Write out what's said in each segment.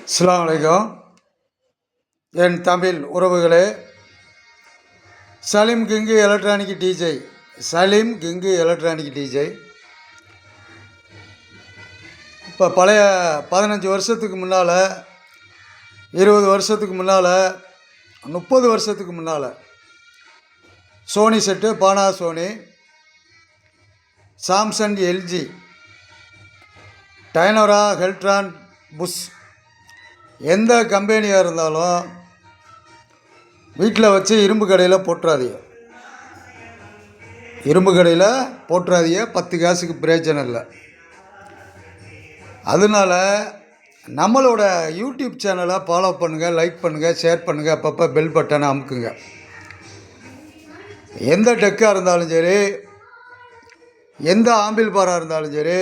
அஸ்ஸலாமு அலைக்கும். என் தமிழ் உறவுகளே, Salim king electronic DJ, Salim king electronic DJ இப்போ பழைய 15 வருஷத்துக்கு முன்னால், 20 வருஷத்துக்கு முன்னால், 30 வருஷத்துக்கு முன்னால் Sony set, Panasonic, Samsung, LG, Dyanora, Keltron, Bush எந்த கம்பெனியாக இருந்தாலும் வீட்டில் வச்சு இரும்பு கடையில் போட்டுறாதீங்க. இரும்பு கடையில் போட்டுறாதீங்க, 10 காசுக்கு பிரயோஜனம் இல்லை. அதனால் நம்மளோட யூடியூப் சேனலை ஃபாலோ பண்ணுங்கள், லைக் பண்ணுங்கள், ஷேர் பண்ணுங்கள், அப்பப்போ பெல் பட்டனை அமுக்குங்க. எந்த டெக்காக இருந்தாலும் சரி, எந்த ஆம்பிள் பாராக இருந்தாலும் சரி,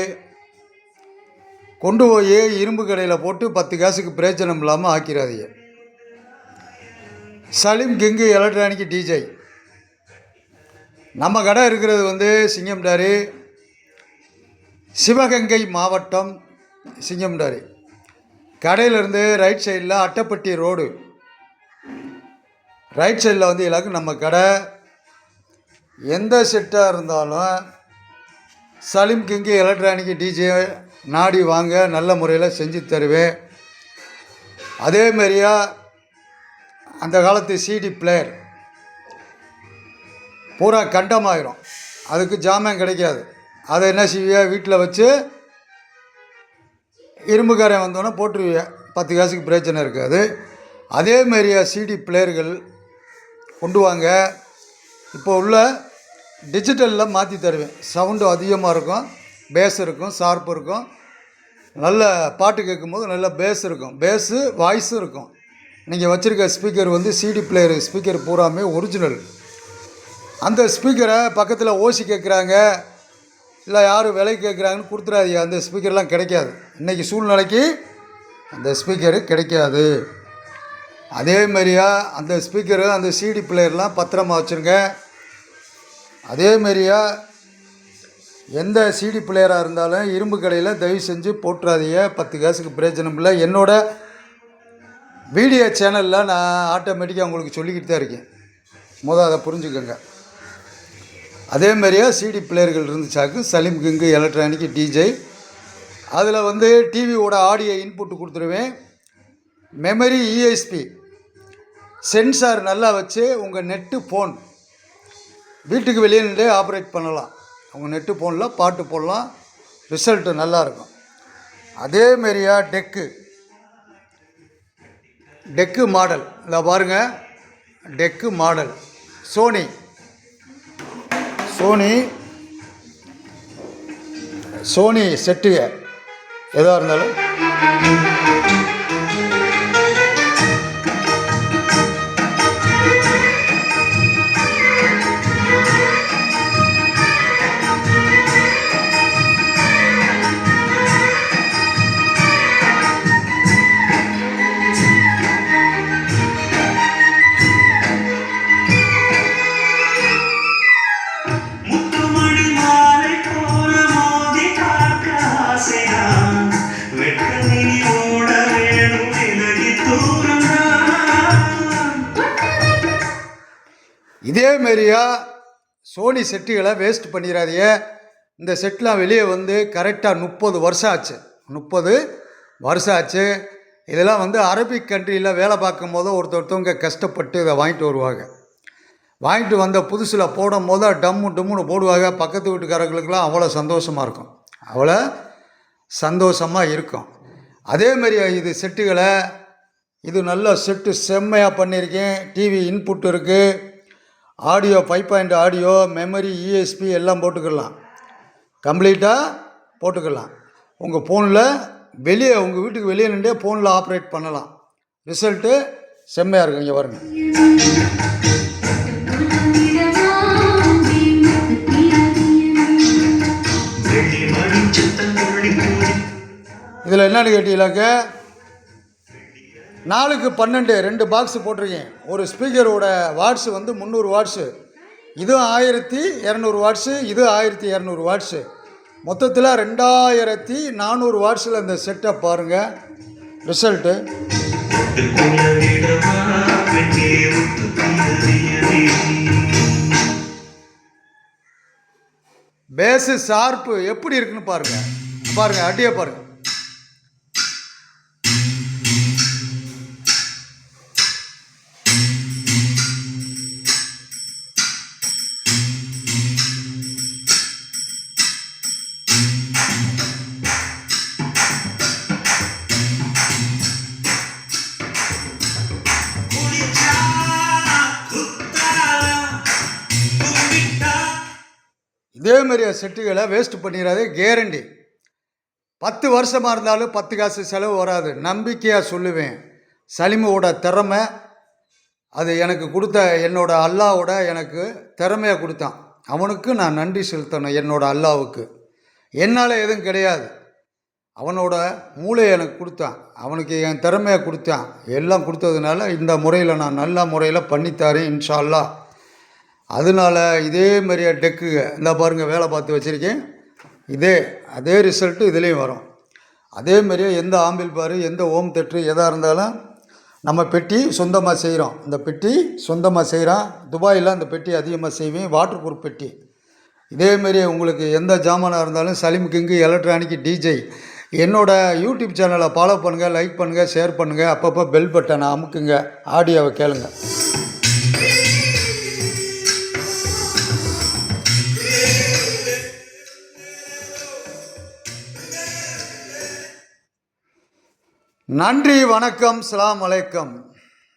கொண்டு போய் இரும்பு கடையில் போட்டு 10 காசுக்கு பிரயோஜனம் இல்லாமல் ஆக்கிறாதீங்க. சலீம் கிங்கு எலக்ட்ரானிக் டிஜே நம்ம கடை இருக்கிறது சிங்கம்டாரி, சிவகங்கை மாவட்டம் சிங்கம்டாரி. கடையிலேருந்து ரைட் சைடில் அட்டப்பட்டி ரோடு, ரைட் சைடில் இலக்கு நம்ம கடை. எந்த செட்டாக இருந்தாலும் சலீம் கிங்கு எலக்ட்ரானிக் டிஜே நாடி வாங்க, நல்ல முறையில் செஞ்சு தருவேன். அதேமாரியா அந்த காலத்து சிடி பிளேயர் பூரா கண்டமாயிரும், அதுக்கு ஜாமான் கிடைக்காது. அதை என்ன செய்வியா, வீட்டில் வச்சு இரும்புக்காரன் வந்தோன்னே போட்டுருவிய, 10 காசுக்கு பிரச்சனை இருக்காது. அதேமாரியா சிடி பிளேயர்கள் கொண்டு வாங்க. இப்போ உள்ள டிஜிட்டலில் மாற்றி தருவேன். சவுண்டு அதிகமாக இருக்கும், பேஸ் இருக்கும், ஷார்ப்பு இருக்கும். நல்ல பாட்டு கேட்கும்போது நல்ல பேஸ் இருக்கும், பேஸு வாய்ஸும் இருக்கும். நீங்கள் வச்சுருக்க ஸ்பீக்கர் சிடி பிளேயர் ஸ்பீக்கர் பூராமே ஒரிஜினல். அந்த ஸ்பீக்கரை பக்கத்தில் ஓசி கேட்குறாங்க, இல்லை யாரும் விலை கேட்குறாங்கன்னு கொடுத்துறாதீங்க. அந்த ஸ்பீக்கர்லாம் கிடைக்காது, இன்றைக்கி சூழ்நிலைக்கு அந்த ஸ்பீக்கரு கிடைக்காது. அதேமாரியா அந்த ஸ்பீக்கரு, அந்த சிடி பிளேயர்லாம் பத்திரமா வச்சுருங்க. அதேமாரியா எந்த சிடி பிளேயராக இருந்தாலும் இரும்பு கடையில் தயவு செஞ்சு போட்டுறாதீங்க, 10 காசுக்கு பிரயோஜனம் இல்லை. என்னோடய வீடியோ சேனலில் நான் ஆட்டோமேட்டிக்காக உங்களுக்கு சொல்லிக்கிட்டு தான் இருக்கேன், அதை புரிஞ்சுக்கோங்க. அதேமாரியா சிடி பிளேயர்கள் இருந்துச்சாக்கு சலீம் கிங்கு எலக்ட்ரானிக் டிஜே. அதில் டிவியோட ஆடியோ இன்புட்டு கொடுத்துருவேன். மெமரி, இஎஸ்பி, சென்சார் நல்லா வச்சு உங்கள் நெட்டு ஃபோன் வீட்டுக்கு வெளியே நின்று ஆப்ரேட் பண்ணலாம். உங்கள் நெட்டு ஃபோனில் பாட்டு போடலாம், ரிசல்ட்டு நல்லாயிருக்கும். அதேமாரியா டெக்கு மாடல் இல்லை பாருங்கள், டெக்கு மாடல் சோனி செட்டுக எதாக இருந்தாலும் இதேமாரியா சோனி செட்டுகளை வேஸ்ட் பண்ணிடாதீங்க. இந்த செட்லாம் வெளியே கரெக்டாக 30 வருஷம் ஆச்சு. 30 வருஷம் ஆச்சு. இதெல்லாம் அரபிக் கண்ட்ரியில் வேலை பார்க்கும் போது ஒருத்தவங்க கஷ்டப்பட்டு இதை வாங்கிட்டு வருவாங்க. வாங்கிட்டு வந்த புதுசில் போடும் போது டம்முன்னு போடுவாங்க. பக்கத்து வீட்டுக்காரங்களுக்கெல்லாம் அவ்வளோ சந்தோஷமாக இருக்கும், அவ்வளோ சந்தோஷமாக இருக்கும். அதேமாரியா இது செட்டுகளை, இது நல்ல செட்டு, செம்மையாக பண்ணியிருக்கேன். டிவி இன்புட் இருக்குது, ஆடியோ 5.0 ஆடியோ, மெமரி, இஎஸ்பி எல்லாம் போட்டுக்கலாம், கம்ப்ளீட்டாக போட்டுக்கலாம். உங்கள் ஃபோனில் வெளியே, உங்கள் வீட்டுக்கு வெளியே நின்றே ஃபோனில் ஆப்ரேட் பண்ணலாம். ரிசல்ட்டு செம்மையாக இருக்கும். இங்கே பாருங்க, இதில் என்னன்னு கேட்டீங்களாக்க 4க்கு 12 2 பாக்ஸு போட்டிருக்கேன். ஒரு ஸ்பீக்கரோட வாட்ஸு 300 வாட்ஸு, இதுவும் 1200 வாட்ஸு, இது 1200 வாட்ஸு. மொத்தத்தில் 2400 வாட்ஸில் இந்த செட்டை பாருங்கள். ரிசல்ட்டு. பேஸு ஷார்ப்பு எப்படி இருக்குன்னு பாருங்கள். பாருங்கள், அடியை பாருங்கள். இதே மாதிரியா செட்டுகளை வேஸ்ட் பண்ணிடாதே, கேரண்டி. 10 வருஷமாக இருந்தாலும் 10 காசு செலவு வராது. நம்பிக்கையாக சொல்லுவேன். சலீமோட திறமை அது எனக்கு கொடுத்த, என்னோட அல்லாவோட எனக்கு திறமையை கொடுத்தான். அவனுக்கு நான் நன்றி செலுத்தணும், என்னோட அல்லாவுக்கு. என்னால் எதுவும் கிடையாது, அவனோட மூளையை எனக்கு கொடுத்தான், அவனுக்கு என் திறமையை கொடுத்தான். எல்லாம் கொடுத்ததுனால இந்த முறையில் நான் நல்ல முறையில் பண்ணித்தாரேன் இன்ஷா அல்லாஹ். அதனால இதே மாதிரியா டெக்கு இந்த பாருங்கள் வேலை பார்த்து வச்சுருக்கேன். அதே ரிசல்ட்டு இதுலேயும் வரும். அதே மாதிரியே எந்த ஆம்பிள் பாரு, எந்த ஓம் தேட்ரு எதாக இருந்தாலும் நம்ம பெட்டி சொந்தமாக செய்கிறோம். இந்த பெட்டி சொந்தமாக செய்கிறோம். துபாயில் அந்த பெட்டி அதிகமாக செய்வேன், வாட்டர் ப்ரூஃப் பெட்டி. இதேமாரி உங்களுக்கு எந்த ஜாமானாக இருந்தாலும் சலீம் கிங்கு எலக்ட்ரானிக் டிஜே என்னோட யூடியூப் சேனலை ஃபாலோ பண்ணுங்கள், லைக் பண்ணுங்கள், ஷேர் பண்ணுங்கள். அப்பப்போ பெல் பட்டனை அமுக்குங்க, ஆடியோவை கேளுங்க. நன்றி, வணக்கம், அஸ்ஸலாமு அலைக்கும்.